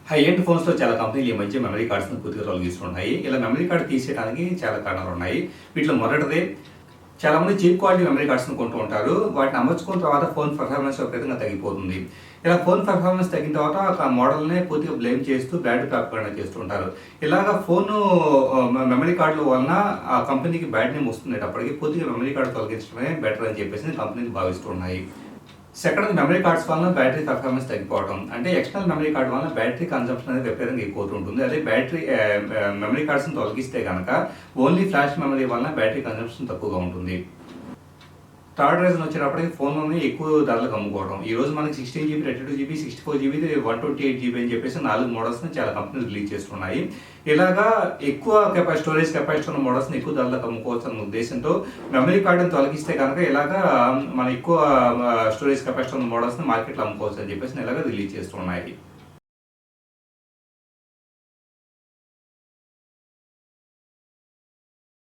High end ఫోన్స్‌లో చాలా కంపెనీలు ఈ మధ్య మెమరీ కార్డ్స్‌ని పూర్తిగా తొలగిస్తున్నాయి. ఇలా మెమరీ కార్డ్ తీసేయడానికి చాలా కారణాలున్నాయి. వీటిలో మొదటిది చాలామంది చీప్ క్వాలిటీ మెమరీ కార్డ్స్‌ని కొంటూ ఉంటారు. వాటిని అమర్చుకున్న తర్వాత ఫోన్ పెర్ఫార్మెన్స్ విపరీతంగా తగ్గిపోతుంది. ఇలా ఫోన్ పెర్ఫార్మెన్స్ తగ్గిన తర్వాత ఆ మోడల్‌నే పూర్తిగా బ్లేమ్ చేస్తూ బ్యాటరీ ప్రాపగండా చేస్తూ ఉంటారు. ఇలాగ ఫోను మెమరీ కార్డ్‌ల వలన ఆ కంపెనీకి బ్యాడ్ నేమ్ వస్తున్నప్పటికీ పూర్తిగా మెమరీ కార్డ్ తొలగించడమే బెటర్ అని చెప్పేసి కంపెనీలు భావిస్తూ ఉన్నాయి. సెకండ్ మెమరీ కార్డ్స్ వలన బ్యాటరీ పెర్ఫార్మెన్స్ తగ్గిపోవడం. అంటే ఎక్స్టర్నల్ మెమరీ కార్డ్ వలన బ్యాటరీ కన్సంప్షన్ అనేది విపరీతంగా ఎక్కువవుతూ ఉంటుంది. అదే మెమరీ కార్డ్స్‌ని తొలగిస్తే గనక ఓన్లీ ఫ్లాష్ మెమరీ వలన బ్యాటరీ కన్సంప్షన్ తక్కువగా ఉంటుంది. థర్డ్ రీజన్ వచ్చేటప్పటికి ఫోన్‌లోనే ఎక్కువ ధరలకు అమ్ముకోవడం. ఈరోజు మనకి 16 జీబీ, 32 జీబీ, 64 జీబీ, 128 జీబీ అని చెప్పేసి 4 మోడల్స్‌ని చాలా కంపెనీలు రిలీజ్ చేస్తున్నాయి. ఇలాగా ఎక్కువ స్టోరేజ్ కెపాసిటీ ఉన్న మోడల్స్‌ని ఎక్కువ ధరలకు అమ్ముకోవచ్చు అన్న ఉద్దేశంతో మెమరీ కార్డ్‌ని తొలగిస్తే కనుక ఇలాగా మనం ఎక్కువ స్టోరేజ్ కెపాసిటీ ఉన్న మోడల్స్‌ని మార్కెట్‌లో అమ్ముకోవచ్చు అని చెప్పేసి ఇలాగ రిలీజ్ చేస్తున్నాయి.